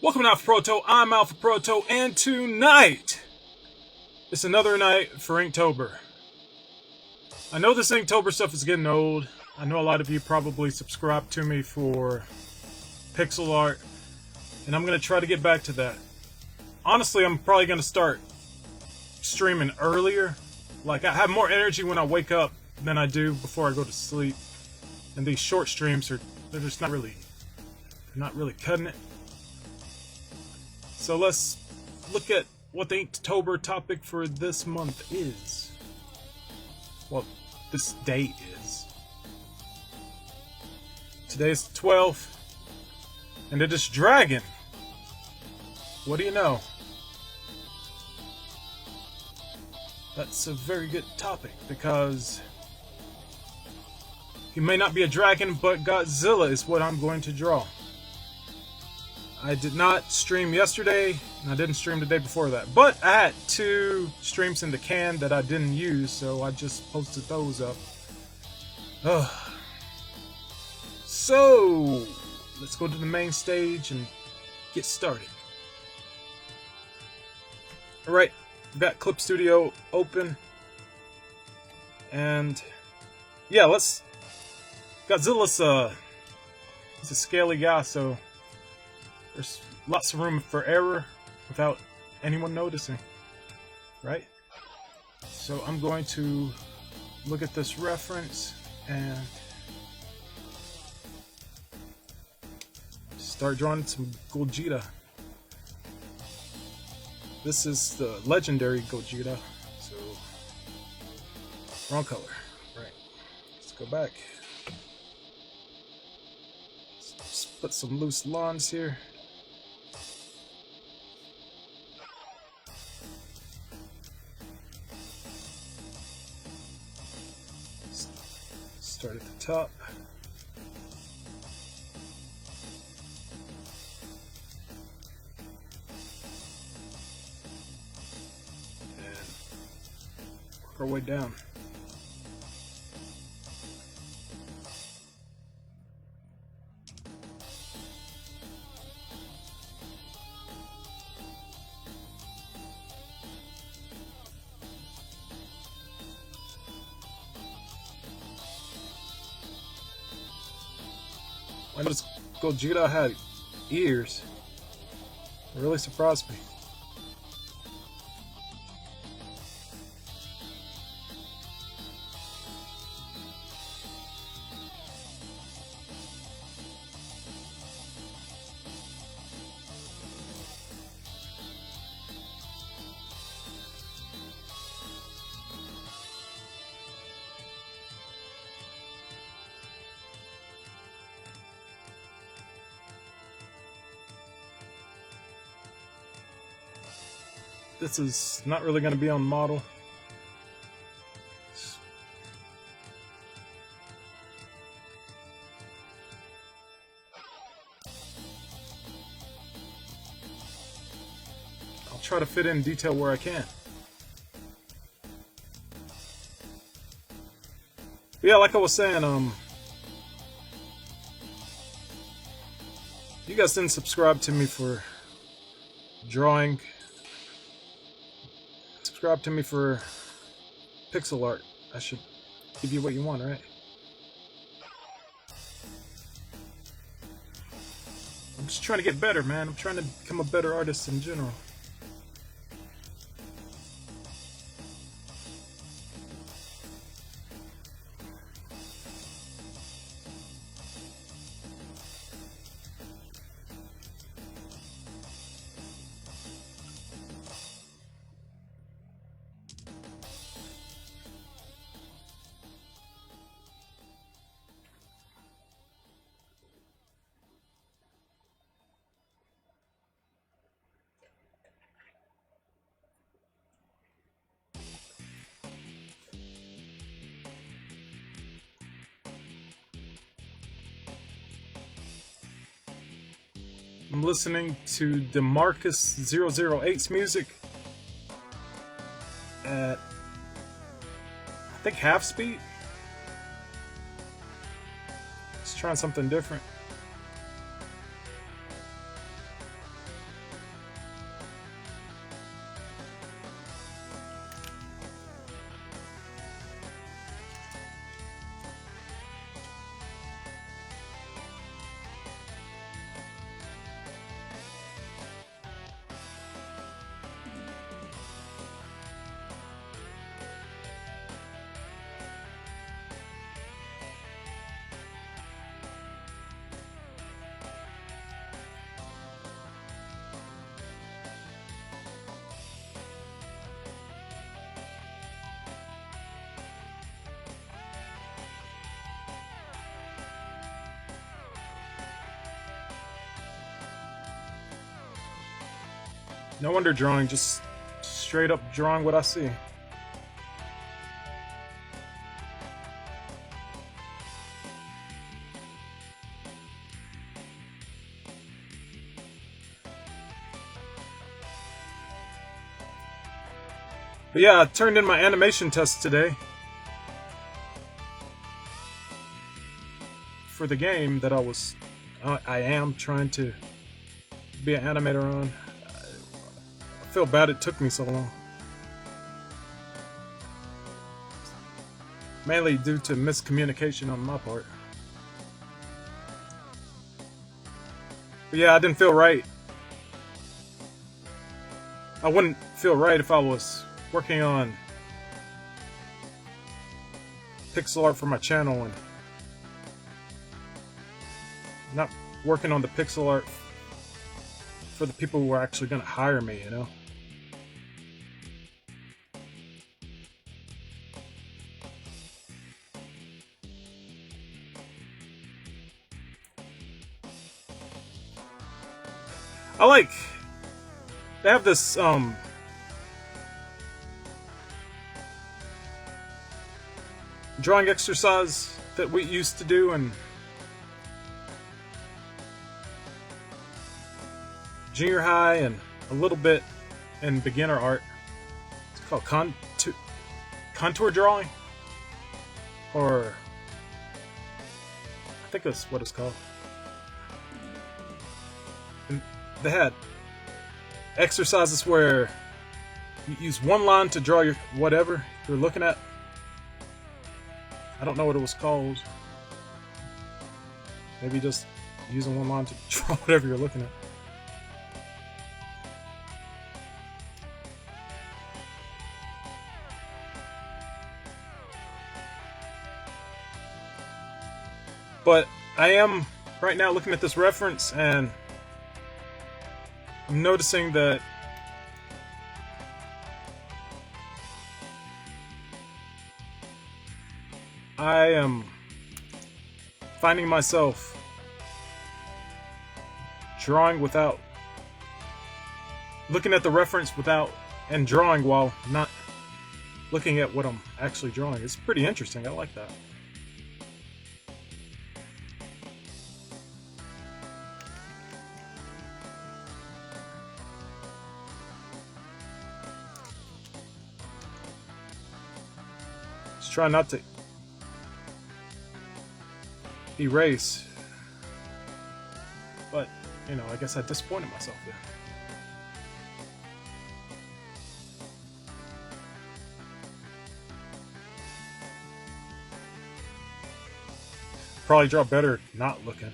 Welcome to Alpha Proto. I'm Alpha Proto, and tonight it's another night for Inktober. I know this Inktober stuff is getting old. I know a lot of you probably subscribe to me for pixel art, and I'm going to try to get back to that. Honestly, I'm probably going to start streaming earlier. Like, I have more energy when I wake up than I do before I go to sleep. And these short streams they're just not really cutting it. So let's look at what the Inktober topic for this month is. Well, this day is. Today is the 12th, and it is Dragon. What do you know? That's a very good topic because he may not be a dragon, but Godzilla is what I'm going to draw. I did not stream yesterday, and I didn't stream the day before that. But I had 2 streams in the can that I didn't use, so I just posted those up. So, let's go to the main stage and get started. Alright, we've got Clip Studio open. And, yeah, Godzilla's he's a scaly guy, so there's lots of room for error without anyone noticing, right? So I'm going to look at this reference and start drawing some Gogeta. This is the legendary Gogeta, so wrong color. Right, let's go back. Let's put some loose lawns here. Start at the top. And work our way down. Why does Gogeta have ears? It really surprised me. This is not really going to be on model. I'll try to fit in detail where I can. But yeah, like I was saying, you guys didn't subscribe to me for drawing. Subscribe to me for pixel art. I should give you what you want, right? I'm just trying to get better, man. I'm trying to become a better artist in general. I'm listening to DeMarcus008's music at, I think, half speed. Just trying something different. No wonder drawing, just straight up drawing what I see. But yeah, I turned in my animation test today for the game that I am trying to be an animator on. I feel bad it took me so long. Mainly due to miscommunication on my part. But yeah, I didn't feel right. I wouldn't feel right if I was working on pixel art for my channel and not working on the pixel art for the people who are actually going to hire me, you know? They have this drawing exercise that we used to do in junior high and a little bit in beginner art. It's called contour drawing, or I think that's what it's called. And they had exercises where you use one line to draw your whatever you're looking at. I don't know what it was called. Maybe just using one line to draw whatever you're looking at. But I am right now looking at this reference and I'm noticing that I am finding myself drawing without looking at the reference without and drawing while not looking at what I'm actually drawing. It's pretty interesting. I like that. Just try not to erase, but you know, I guess I disappointed myself there. Probably draw better not looking.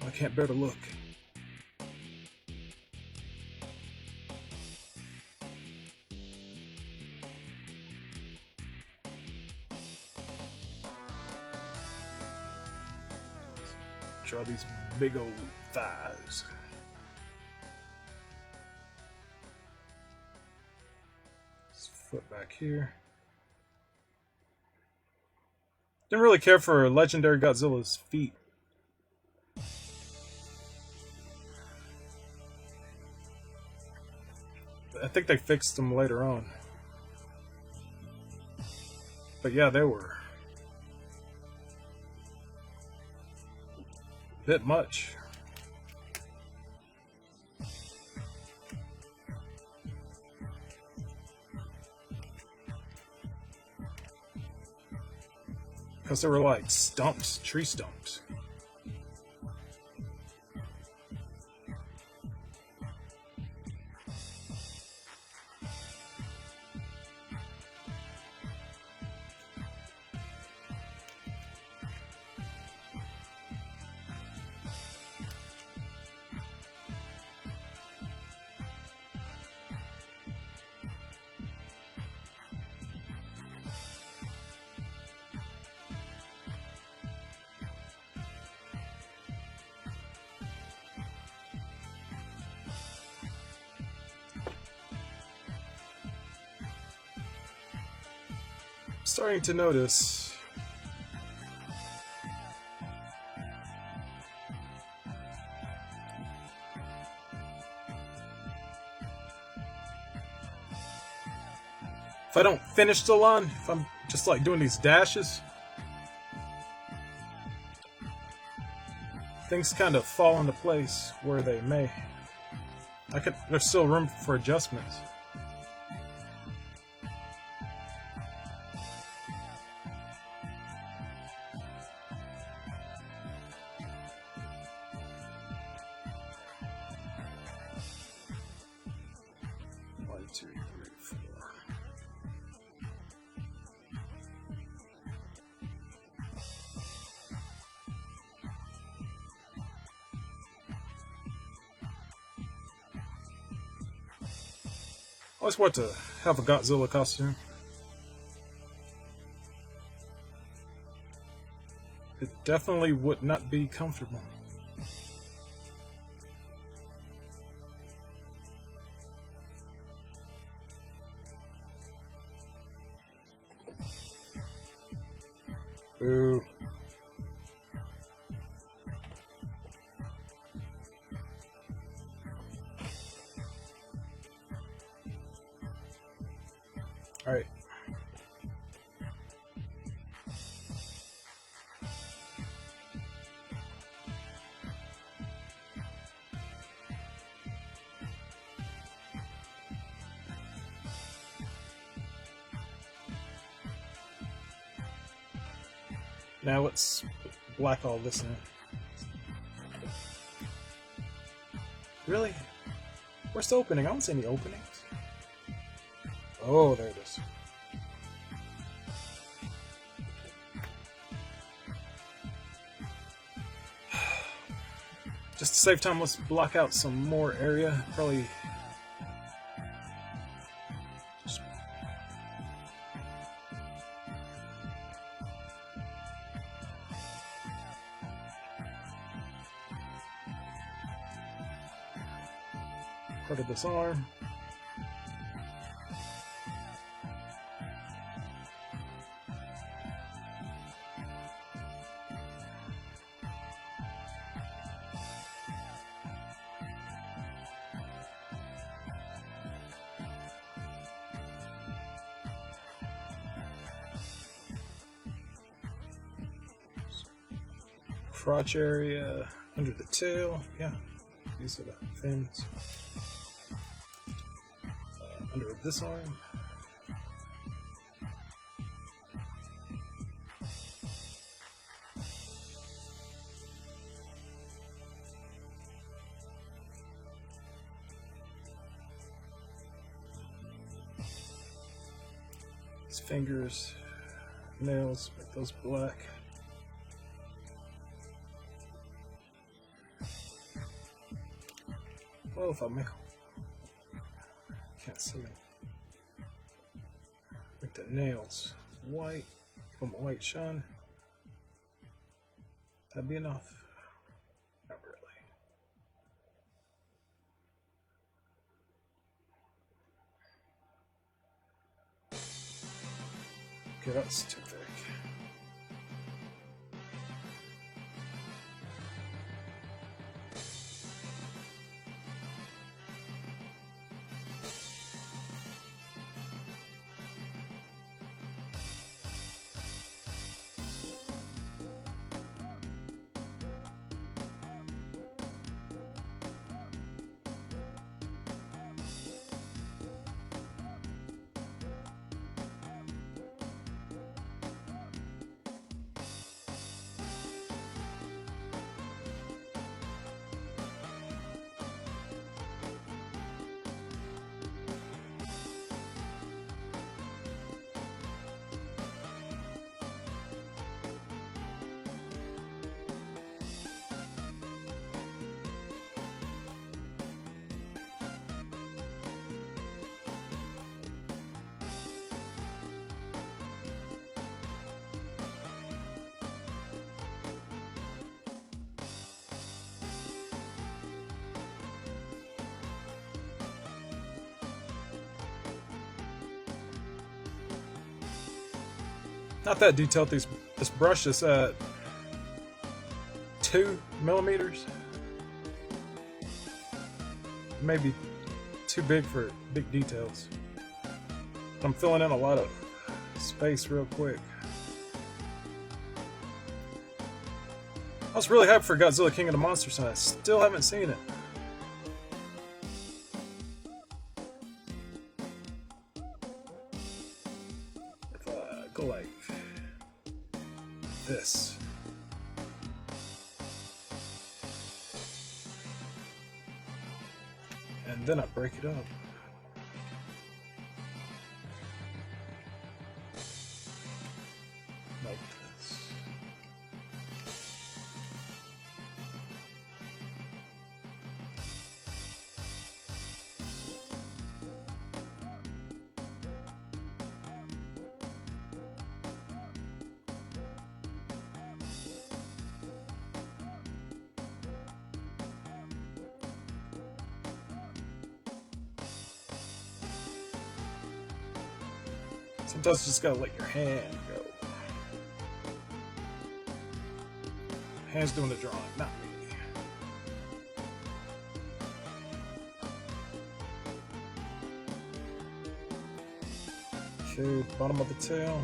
I can't bear to look. Draw these big old thighs. This foot back here. Didn't really care for Legendary Godzilla's feet. I think they fixed them later on. But yeah, they were a bit much. Because they were like stumps, tree stumps. Starting to notice if I don't finish the line, if I'm just like doing these dashes, things kind of fall into place where they may. There's still room for adjustments. One, two, three, four. I always want to have a Godzilla costume. It definitely would not be comfortable. Boo. Alright. Now let's black all this in. Really? Where's the opening? I don't see any openings. Oh, there it is. Just to save time, let's block out some more area. Probably just part of this arm. Crotch area, under the tail, yeah, these are the fins. Under this arm. His fingers, nails, make those black. Well, if I can't see it. Make the nails white, give them a white shine. That'd be enough. Not really. Okay, that's too thick. Not that detailed. This brush is at 2 millimeters. Maybe too big for big details. I'm filling in a lot of space real quick. I was really hyped for Godzilla King of the Monsters and I still haven't seen it. If I go like this. And then I break it up. Like this. Sometimes you just gotta let your hand go. Hand's doing the drawing, not me. Okay, bottom of the tail.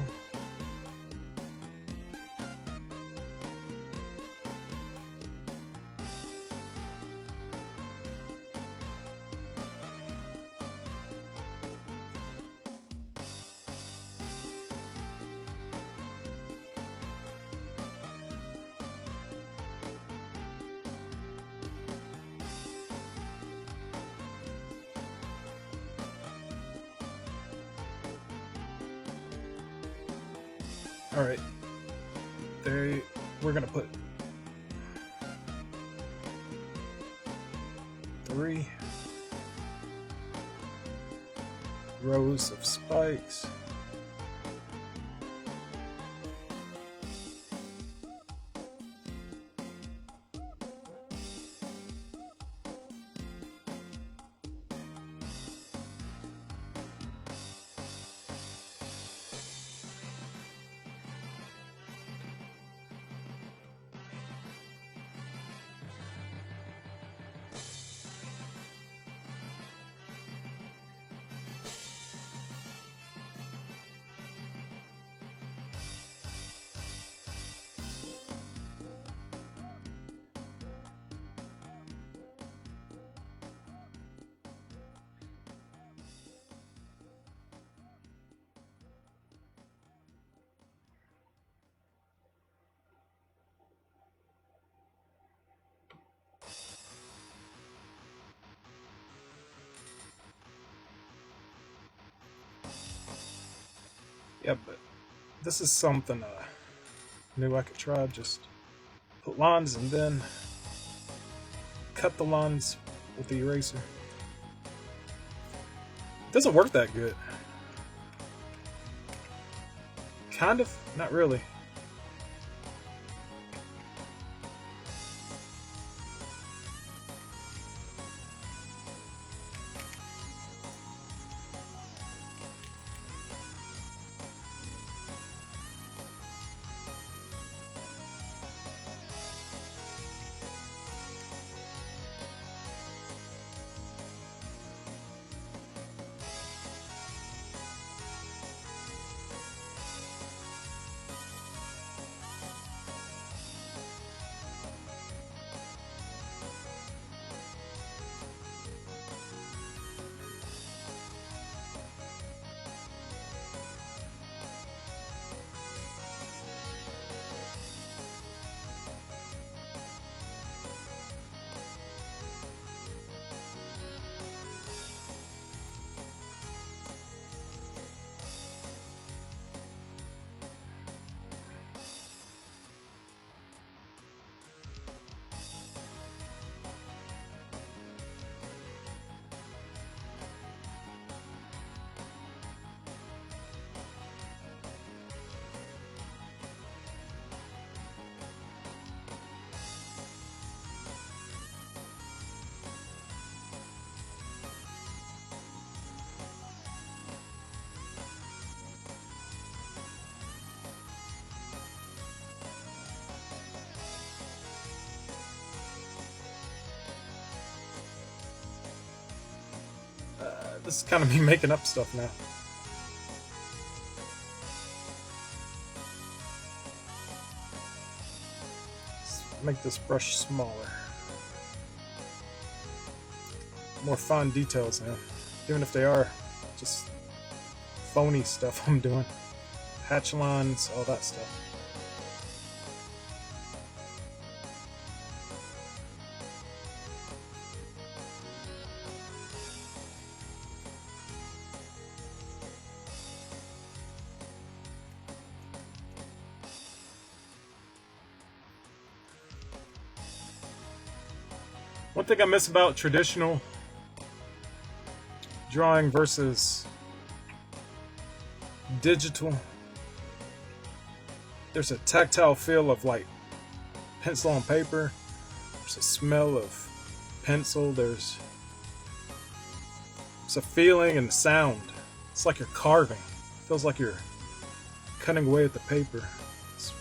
Alright, we're gonna put 3 rows of spikes. Yeah, but this is something new I could try. Just put lines and then cut the lines with the eraser. It doesn't work that good. Kind of, not really. This is kind of me making up stuff now. make this brush smaller. More fine details now, even if they are just phony stuff I'm doing. Hatch lines, all that stuff. One thing I miss about traditional drawing versus digital, there's a tactile feel of like pencil on paper. There's a smell of pencil. There's a feeling and the sound. It's like you're carving. It feels like you're cutting away at the paper. It's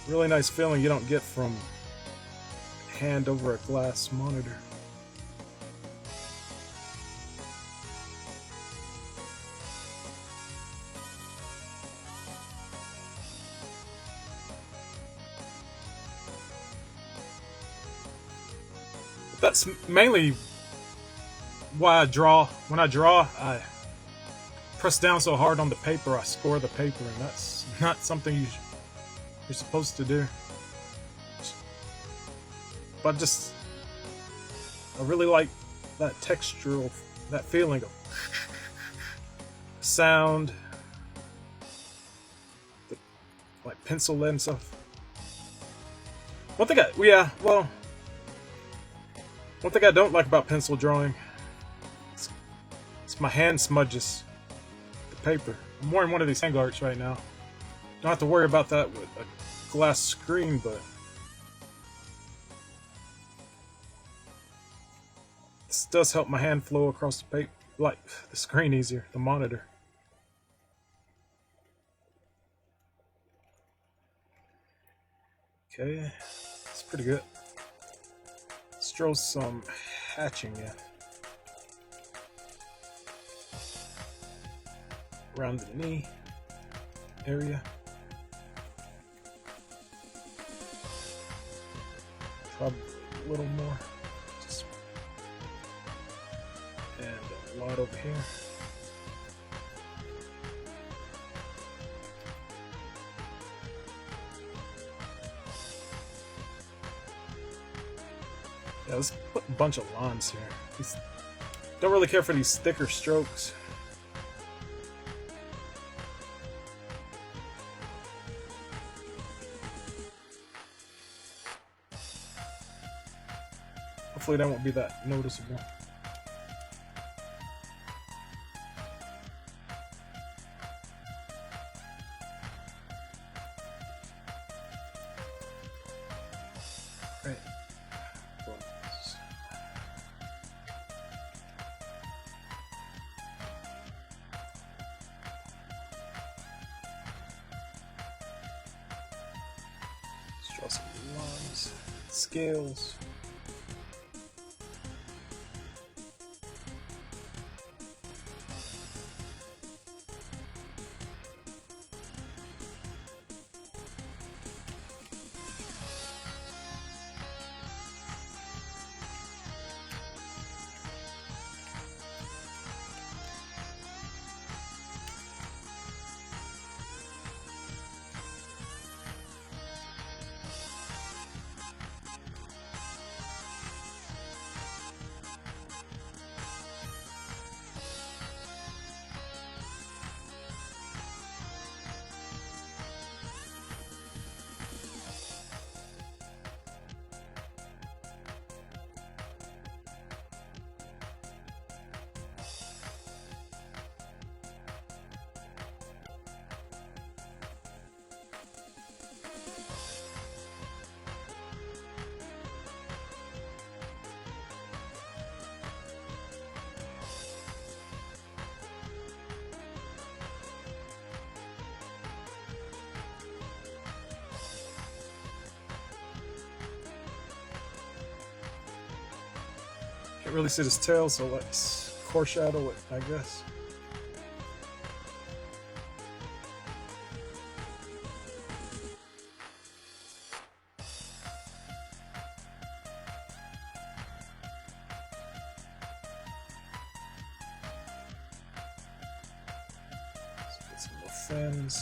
a really nice feeling you don't get from hand over a glass monitor. That's mainly why I draw. When I draw, I press down so hard on the paper, I score the paper, and that's not something you're supposed to do. But I really like that textural, that feeling of sound, like pencil lead and stuff. One thing I don't like about pencil drawing, it's my hand smudges the paper. I'm wearing one of these hang arts right now. Don't have to worry about that with a glass screen, but this does help my hand flow across the paper, like the screen easier, the monitor. Okay, it's pretty good. Let's draw some hatching in around the knee area. Probably a little more. And a lot over here. Yeah, let's put a bunch of lines here. Don't really care for these thicker strokes. Hopefully that won't be that noticeable. Right. Let's draw some lines, scales. Can't really see his tail, so let's foreshadow it, I guess. fins.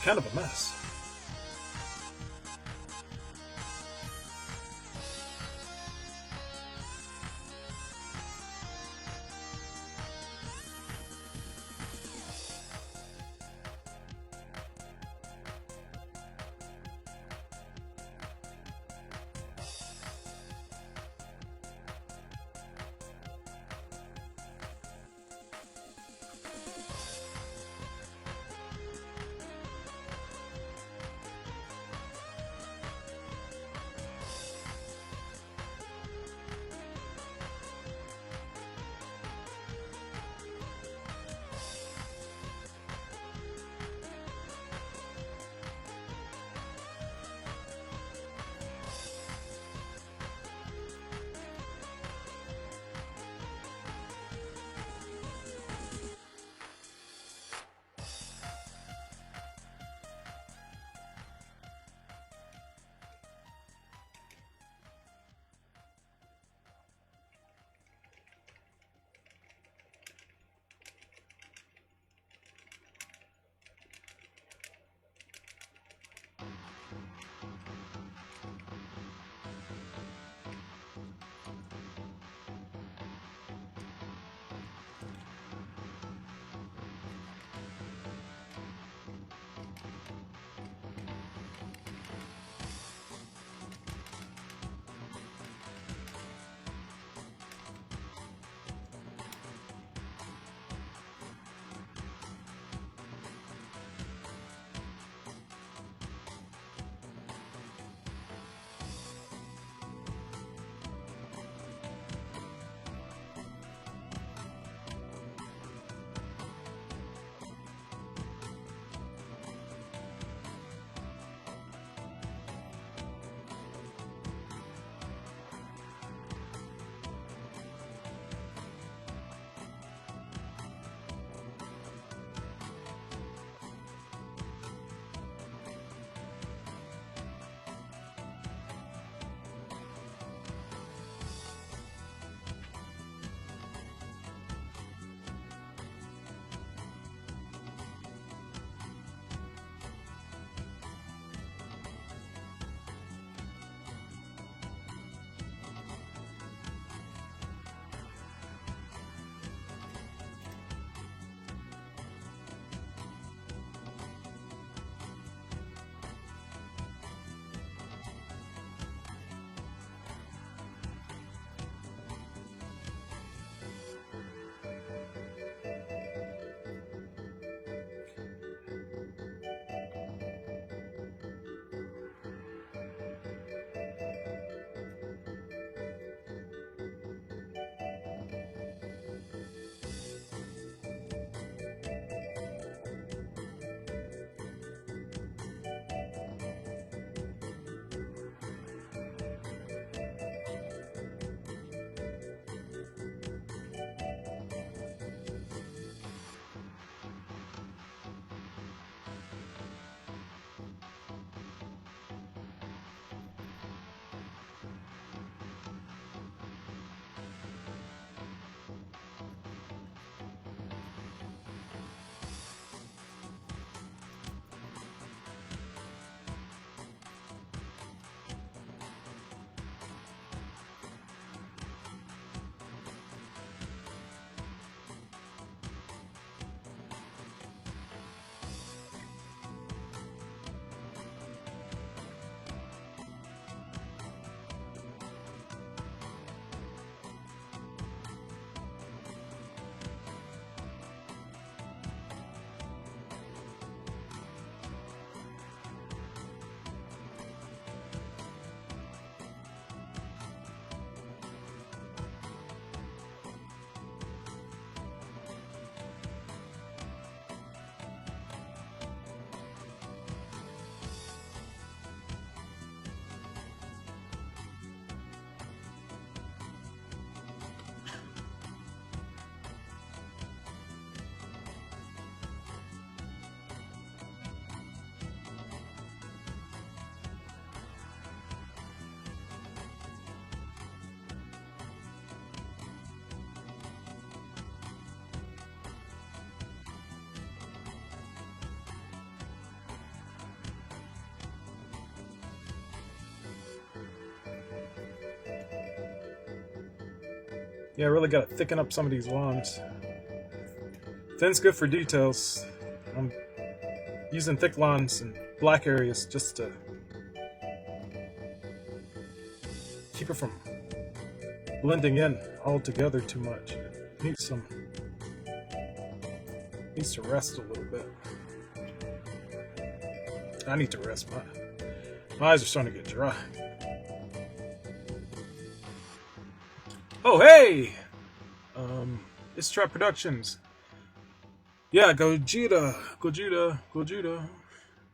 Kind of a mess. Yeah, I really gotta thicken up some of these lines. Thin's good for details. I'm using thick lines in black areas just to keep it from blending in all together too much. It needs to rest a little bit. I need to rest. My eyes are starting to get dry. Oh hey! It's Trap Productions. Yeah, Gogeta,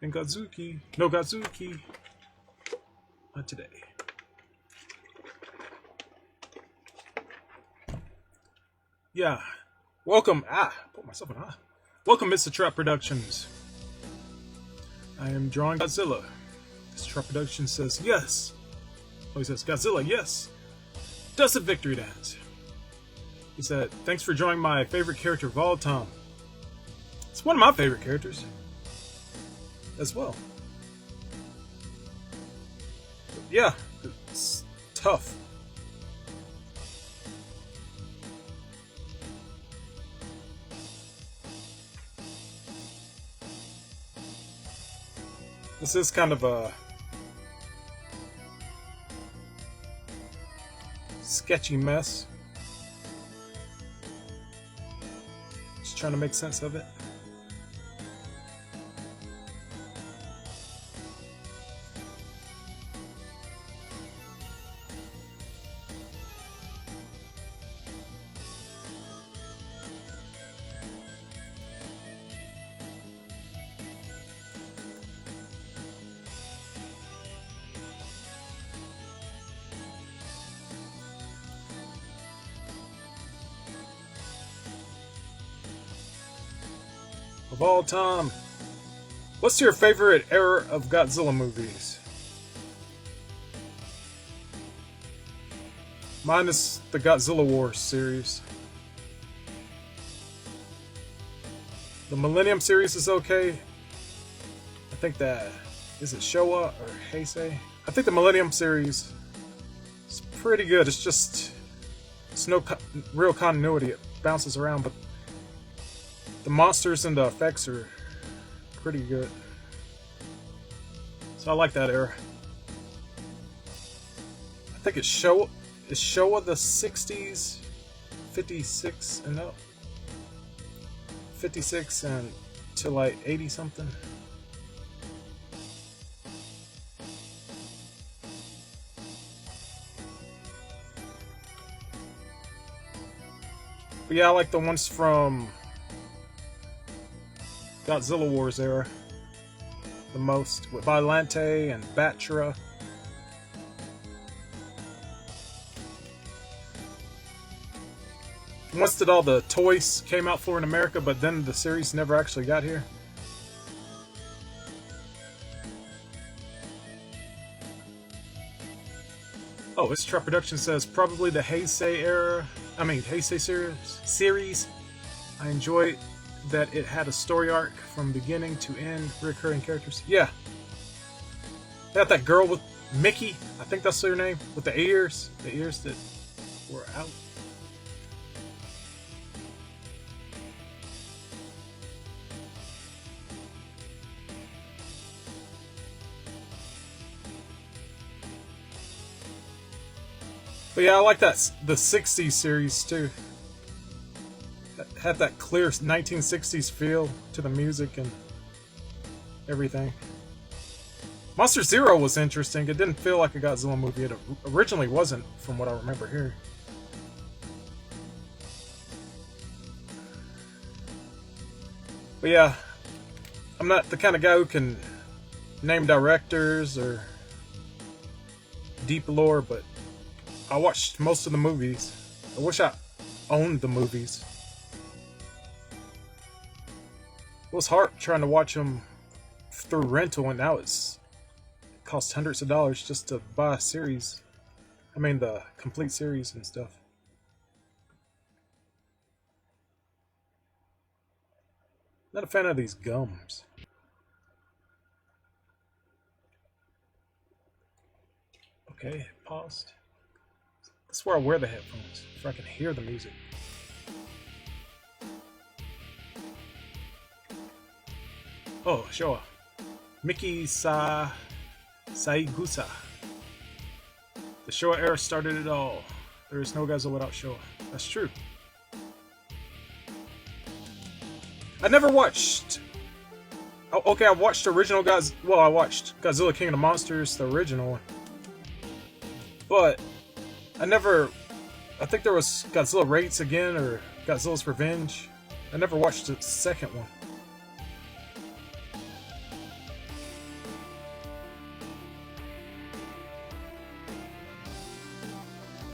and Godzuki. No Godzuki. Not today. Yeah. Welcome. Put myself in Welcome, Mr. Trap Productions. I am drawing Godzilla. Mr. Trap Productions says yes. Oh, he says Godzilla, yes. Does a victory dance. He said, thanks for drawing my favorite character of all time. It's one of my favorite characters as well. But yeah, it's tough. This is kind of a sketchy mess. Just trying to make sense of it. Of all time, what's your favorite era of Godzilla movies? Mine is the Godzilla Wars series. The Millennium series is okay. I think that is it Showa or Heisei? I think the Millennium series is pretty good. It's no real continuity. It bounces around, but the monsters and the effects are pretty good. So I like that era. I think it's Showa. Is Showa the 60s? 56 and up? 56 and to like 80 something? But yeah, I like the ones from Godzilla Wars era the most, with Bylante and Batra. Once did all the toys came out for in America, but then the series never actually got here. Oh, this Trap Production says probably the Heisei series. I enjoyed that it had a story arc from beginning to end, recurring characters. Yeah. They got that girl with Mickey, I think that's her name, with the ears that were out. But yeah, I like the 60s series too. It had that clear 1960s feel to the music and everything. Monster Zero was interesting. It didn't feel like a Godzilla movie. It originally wasn't, from what I remember here. But yeah, I'm not the kind of guy who can name directors or deep lore, but I watched most of the movies. I wish I owned the movies. It was hard trying to watch them through rental, and now it costs hundreds of dollars just to buy a series. I mean, the complete series and stuff. Not a fan of these gums. Okay, paused. That's where I wear the headphones, if I can hear the music. Oh, Showa. Miki Saigusa. The Showa era started it all. There is no Godzilla without Showa. That's true. I never watched... Oh, okay, I watched the original Godzilla. Well, I watched Godzilla King of the Monsters, the original one. But I never... I think there was Godzilla Rates again, or Godzilla's Revenge. I never watched the second one.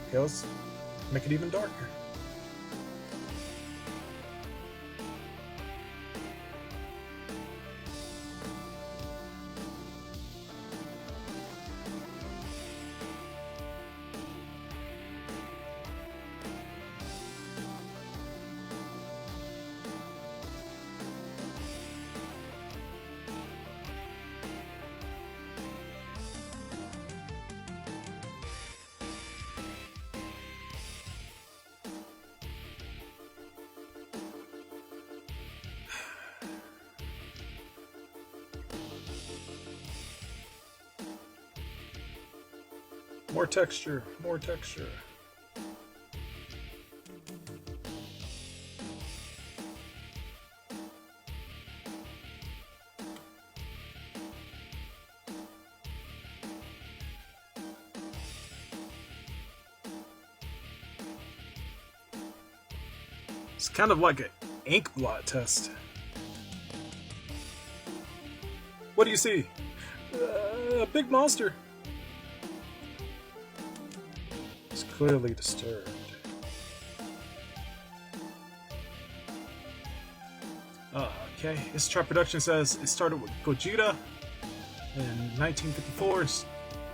Okay, let's make it even darker. More texture, more texture. It's kind of like an ink blot test. What do you see? A big monster. It's clearly disturbed. Okay, this chart production says it started with Gogeta in 1954 and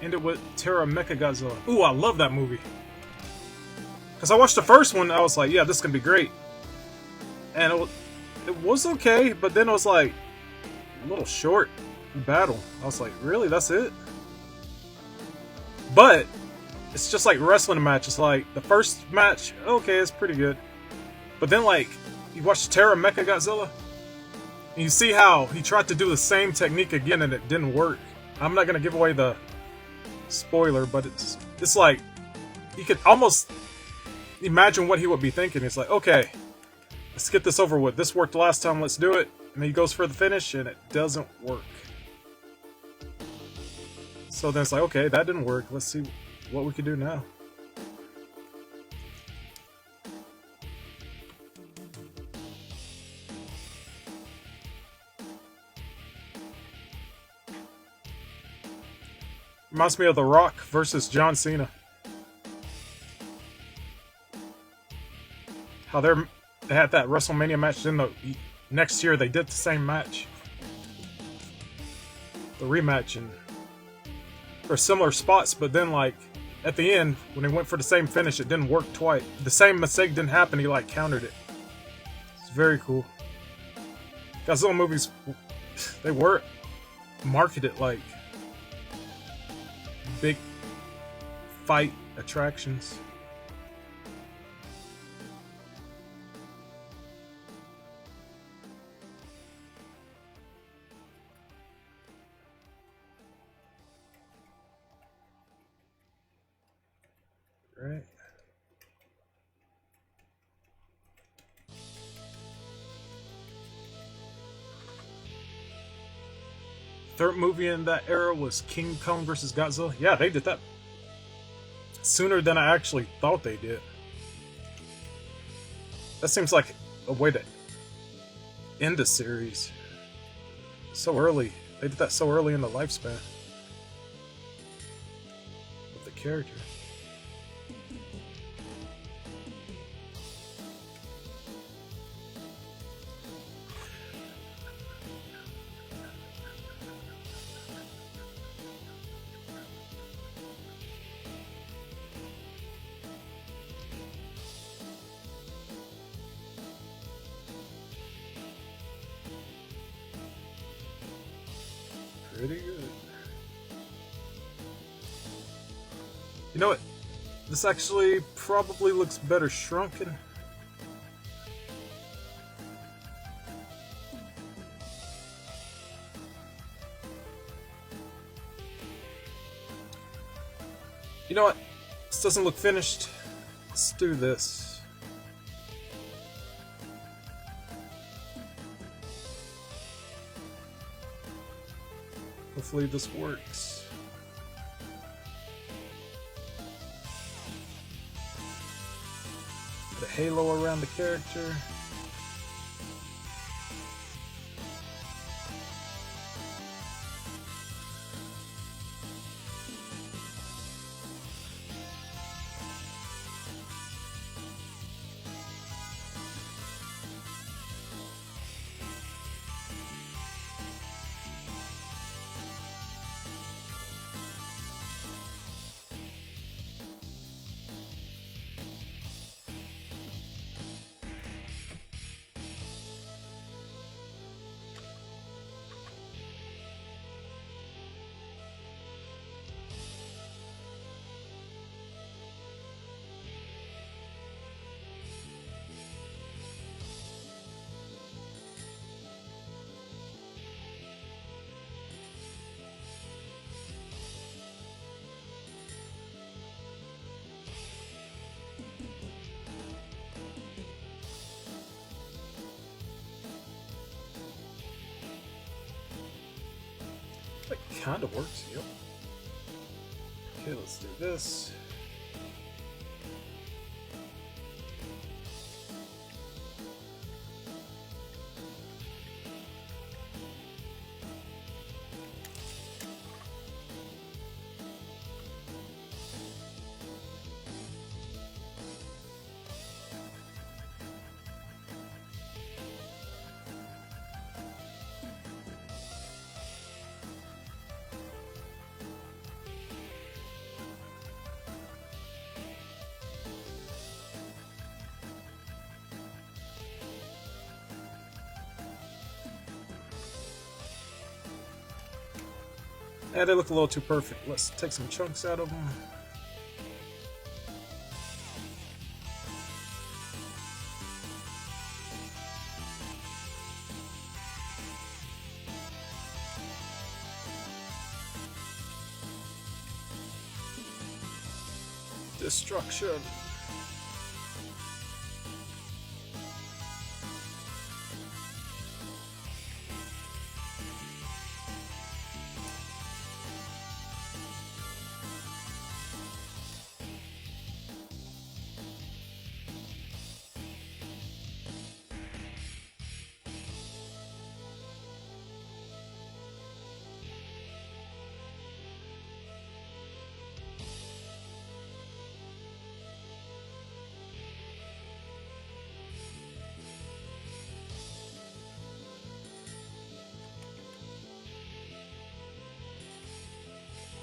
ended with Terra Mechagodzilla. Ooh, I love that movie. Because I watched the first one, I was like, yeah, this is going to be great. And it was okay, but then it was like a little short battle. I was like, really? That's it? But it's just like wrestling match. It's like the first match, okay, it's pretty good. But then like you watch Terra Mechagodzilla and you see how he tried to do the same technique again and it didn't work. I'm not gonna give away the spoiler, but it's like you could almost imagine what he would be thinking. It's like, okay, let's get this over with. This worked last time, let's do it. And then he goes for the finish and it doesn't work. So then it's like, okay, that didn't work. Let's see what we can do now. Reminds me of The Rock versus John Cena. How they had that WrestleMania match, then the next year they did the same match. The rematch, and for similar spots, but then like at the end, when they went for the same finish, it didn't work twice. The same mistake didn't happen, he like countered it. It's very cool. Godzilla movies, they were marketed like big fight attractions. Right. Third movie in that era was King Kong vs. Godzilla. Yeah, they did that sooner than I actually thought they did. That seems like a way to end a series so early. They did that so early in the lifespan of the character. Pretty good. You know what? This actually probably looks better shrunken. You know what? This doesn't look finished. Let's do this. Hopefully this works. Put a halo around the character. That kind of works, yep. Okay, let's do this. Yeah, they look a little too perfect. Let's take some chunks out of them. Destruction.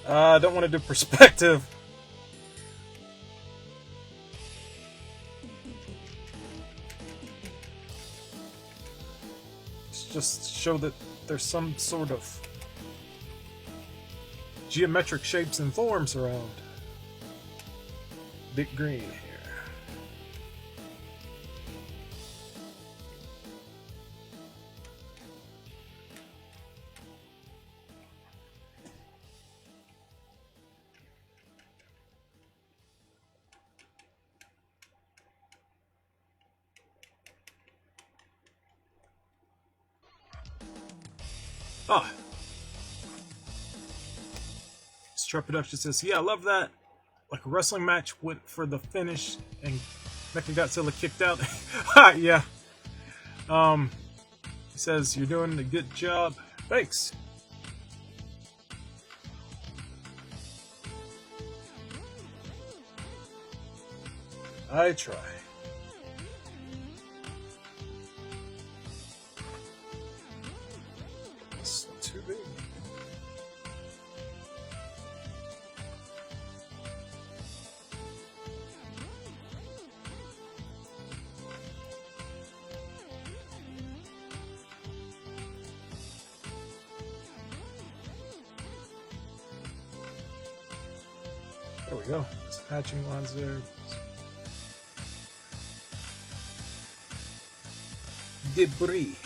I don't want to do perspective. Let's just show that there's some sort of geometric shapes and forms around. Big green here. Ah. Strut Production says, yeah, I love that. Like a wrestling match went for the finish and Mechagodzilla kicked out. Yeah. He says, you're doing a good job. Thanks. I try. It's too big. There we go. There's hatching lines there. Debris.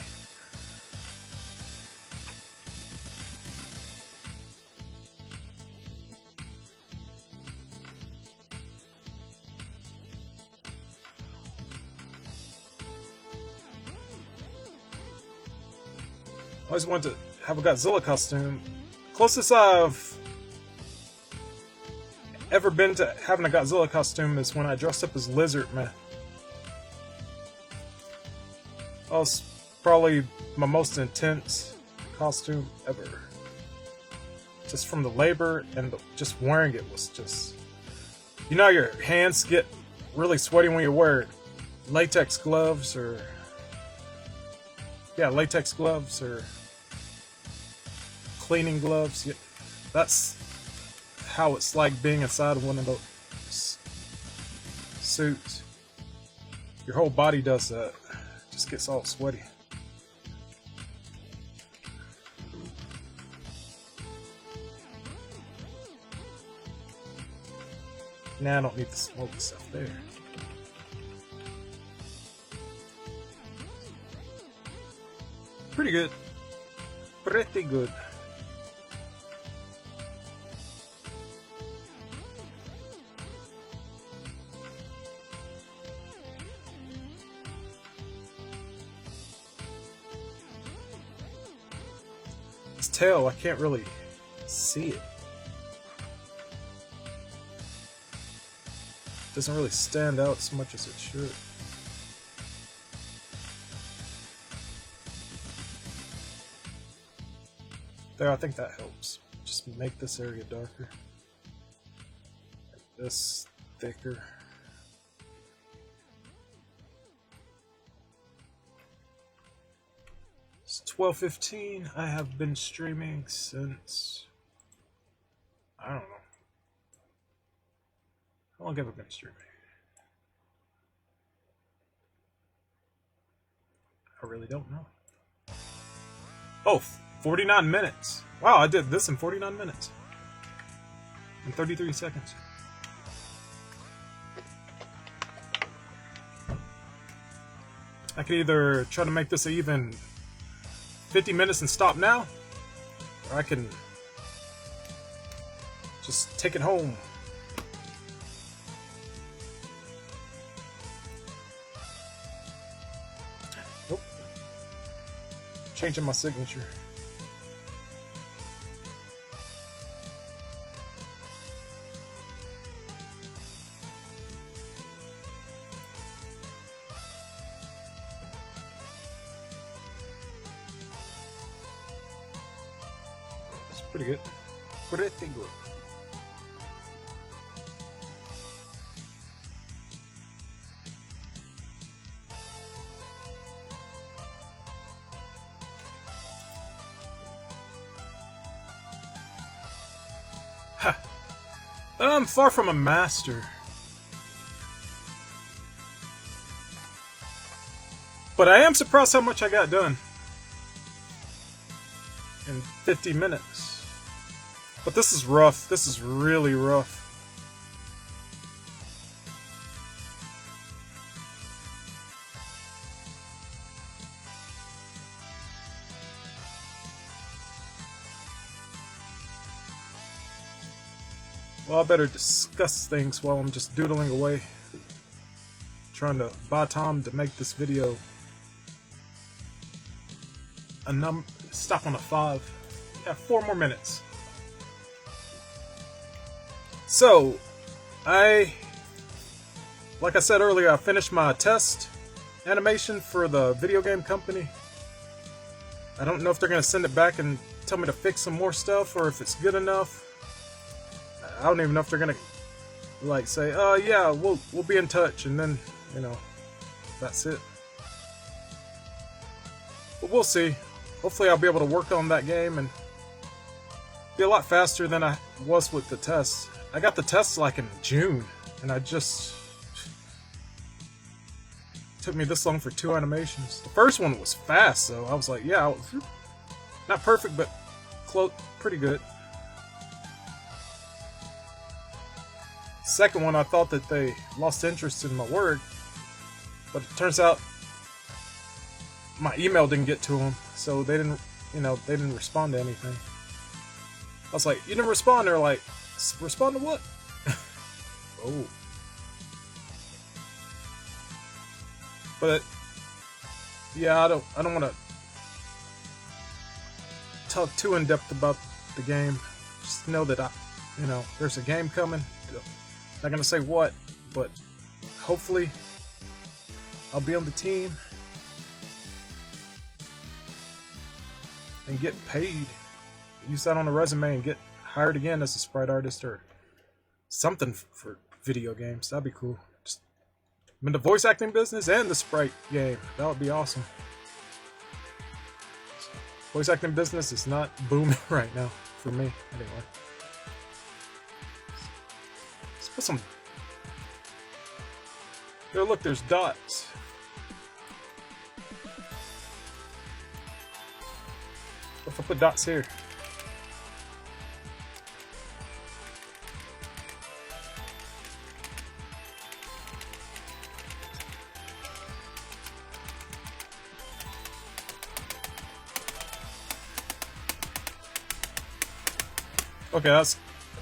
I always wanted to have a Godzilla costume. Closest I've ever been to having a Godzilla costume is when I dressed up as Lizard Man. That was probably my most intense costume ever. Just from the labor and just wearing it was just... You know, your hands get really sweaty when you wear latex gloves or... Yeah, latex gloves or cleaning gloves. Yeah, that's how it's like being inside one of those suits. Your whole body does that. Just gets all sweaty. Nah, I don't need the smoke stuff there. Pretty good. Pretty good. Its tail, I can't really see it. Doesn't really stand out as much as it should. There, I think that helps. Just make this area darker. Make this thicker. It's 12:15. I have been streaming since... I don't know. How long have I been streaming? I really don't know. Oh, 49 minutes. Wow, I did this in 49 minutes. In 33 seconds. I could either try to make this even 50 minutes and stop now, or I can just take it home. Nope. Changing my signature. Pretty good. Pretty good. Ha! I'm far from a master. But I am surprised how much I got done in 50 minutes. But this is rough. This is really rough. Well, I better discuss things while I'm just doodling away. Trying to buy time to make this video stop on a 5. Yeah, 4 more minutes. So, like I said earlier, I finished my test animation for the video game company. I don't know if they're going to send it back and tell me to fix some more stuff, or if it's good enough. I don't even know if they're going to, like, say, yeah, we'll be in touch, and then, you know, that's it. But we'll see. Hopefully I'll be able to work on that game and be a lot faster than I was with the tests. I got the tests like in June, and I just... took me this long for 2 animations. The first one was fast, so I was like, yeah, not perfect, but close, pretty good. second one, I thought that they lost interest in my work, but it turns out my email didn't get to them, so they didn't, they didn't respond to anything. I was like, "You didn't respond." They're like, "Respond to what?" Oh. But yeah, I don't want to talk too in depth about the game. Just know that there's a game coming. Not gonna say what, but hopefully I'll be on the team and get paid. Use that on a resume and get hired again as a sprite artist or something for video games. That'd be cool. Just, I'm in the voice acting business and the sprite game. That would be awesome. Voice acting business is not booming right now for me, anyway. Let's put some. There, look, there's dots. What if I put dots here? Okay, that's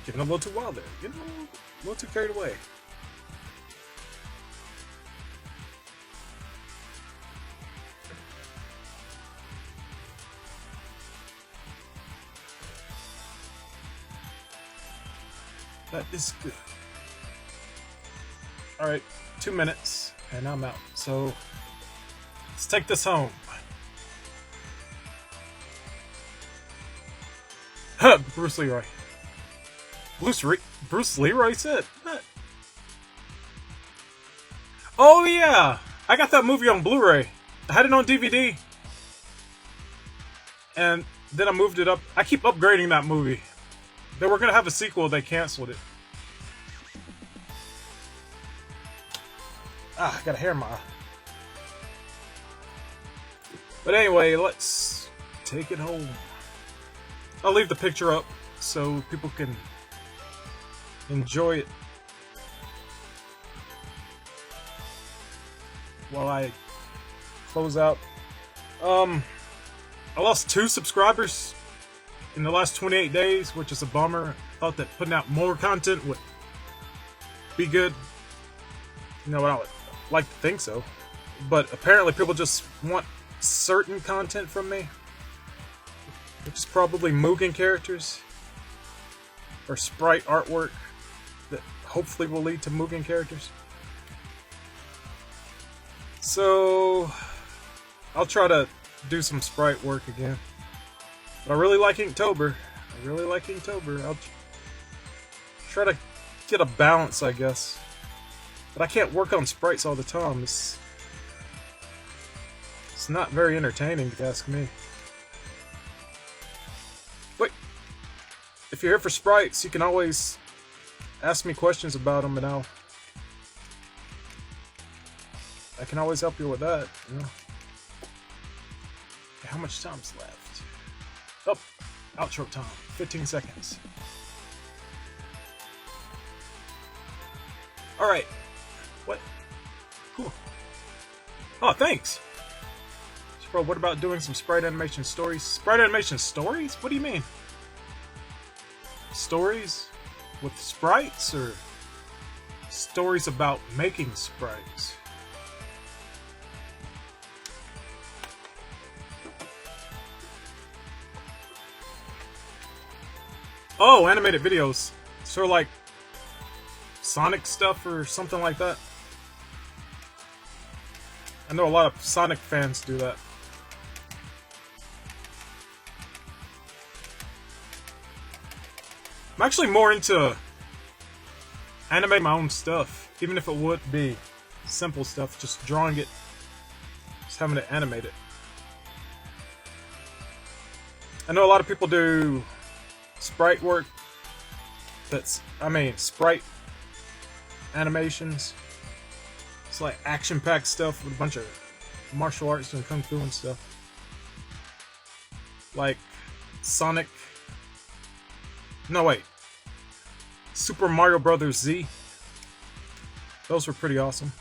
getting a little too wild there. Getting a little too carried away. That is good. Alright, 2 minutes, and I'm out. So, let's take this home. Bruce Leroy. Bruce Leroy said that. Oh yeah, I got that movie on Blu-ray. I had it on DVD, and then I moved it up. I keep upgrading that movie. They were gonna have a sequel. They canceled it. Ah, I got a hair in my eye. But anyway, let's take it home. I'll leave the picture up so people can enjoy it while I close out. I lost 2 subscribers in the last 28 days, which is a bummer. I thought that putting out more content would be good. I would like to think so. But apparently people just want certain content from me, which is probably Mugen characters or sprite artwork that hopefully will lead to Mugen characters. So I'll try to do some sprite work again. But I really like Inktober. I'll try to get a balance, I guess. But I can't work on sprites all the time. It's not very entertaining, if you ask me. But if you're here for sprites, you can always ask me questions about them, and I can always help you with that. Okay, how much time's left? Oh, outro time. 15 seconds. Alright. What? Cool. Oh, thanks! So, bro, what about doing some sprite animation stories? Sprite animation stories? What do you mean? Stories with sprites, or stories about making sprites? Oh, animated videos. Sort of like Sonic stuff or something like that. I know a lot of Sonic fans do that. I'm actually more into animating my own stuff, even if it would be simple stuff, just drawing it, just having to animate it. I know a lot of people do sprite work. Sprite animations. It's like action-packed stuff with a bunch of martial arts and kung fu and stuff. Like Sonic. No, wait. Super Mario Bros. Z. Those were pretty awesome.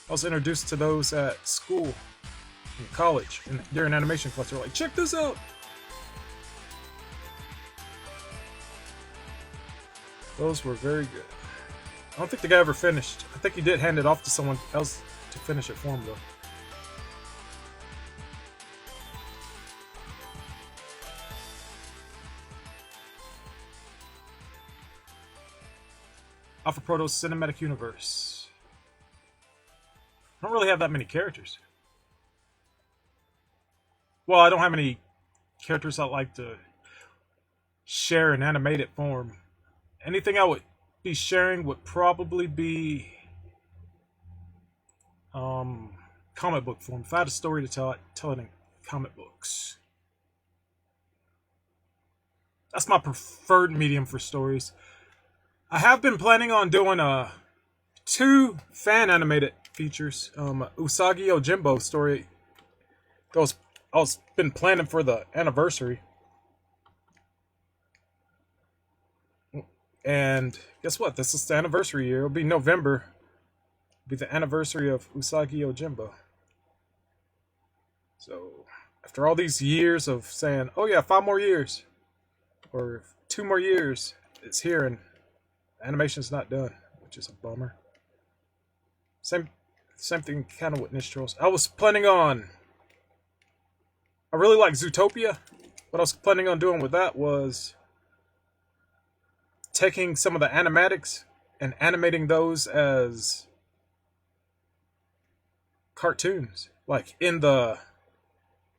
I was introduced to those at school, in college, and during animation class. They're like, check this out. Those were very good. I don't think the guy ever finished. I think he did hand it off to someone else to finish it for him, though. Alpha Proto's Cinematic Universe. I don't really have that many characters. Well, I don't have any characters I'd like to share in animated form. Anything I would be sharing would probably be comic book form. If I had a story to tell, I'd tell it in comic books. That's my preferred medium for stories. I have been planning on doing 2 fan animated features. Usagi Yojimbo story. I was been planning for the anniversary. And guess what? This is the anniversary year. It'll be November. It'll be the anniversary of Usagi Yojimbo. So, after all these years of saying, oh yeah, 5 more years, or 2 more years, it's here and animation's not done, which is a bummer. Same thing kind of with Niche Trolls. I was planning on... I really like Zootopia. What I was planning on doing with that was taking some of the animatics and animating those as cartoons, like in the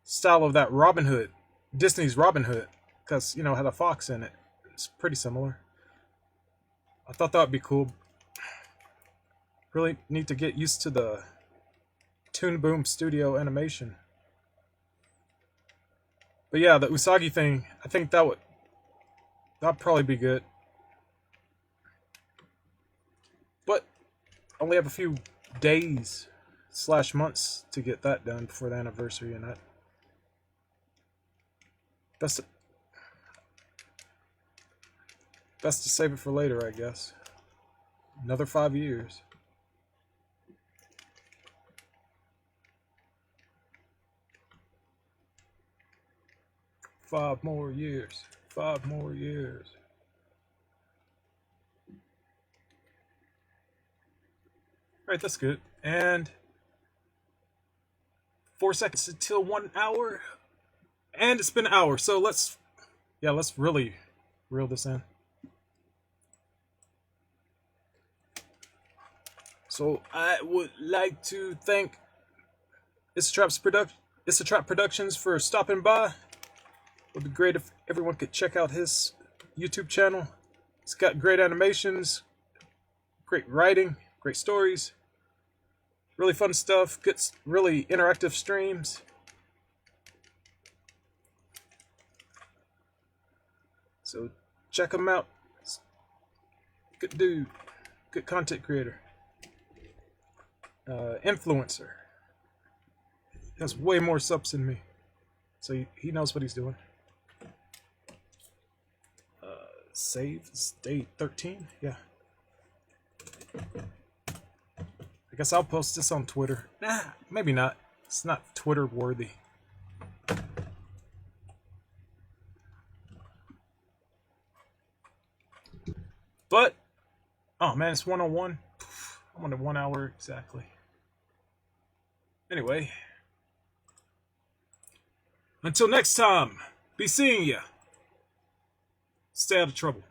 style of that Robin Hood, Disney's Robin Hood, because you know had a fox in it. It's pretty similar. I thought that would be cool. Really need to get used to the Toon Boom Studio animation. But yeah, the Usagi thing, I think that'd probably be good. But I only have a few days / months to get that done before the anniversary, and that best to save it for later, I guess. Another 5 years. Five more years. 5 more years. Alright, that's good. And 4 seconds until 1 hour. And it's been an hour, so let's really reel this in. So I would like to thank It's a Trap Productions for stopping by. It would be great if everyone could check out his YouTube channel. It's got great animations, great writing, great stories, really fun stuff, good, really interactive streams. So check him out. Good dude, good content creator, influencer. He has way more subs than me, so he knows what he's doing. Save day 13. Yeah. I guess I'll post this on Twitter. Nah, maybe not. It's not Twitter worthy. But, oh man, it's 101. I'm on 1 hour exactly. Anyway, until next time, be seeing ya. Stay out of trouble.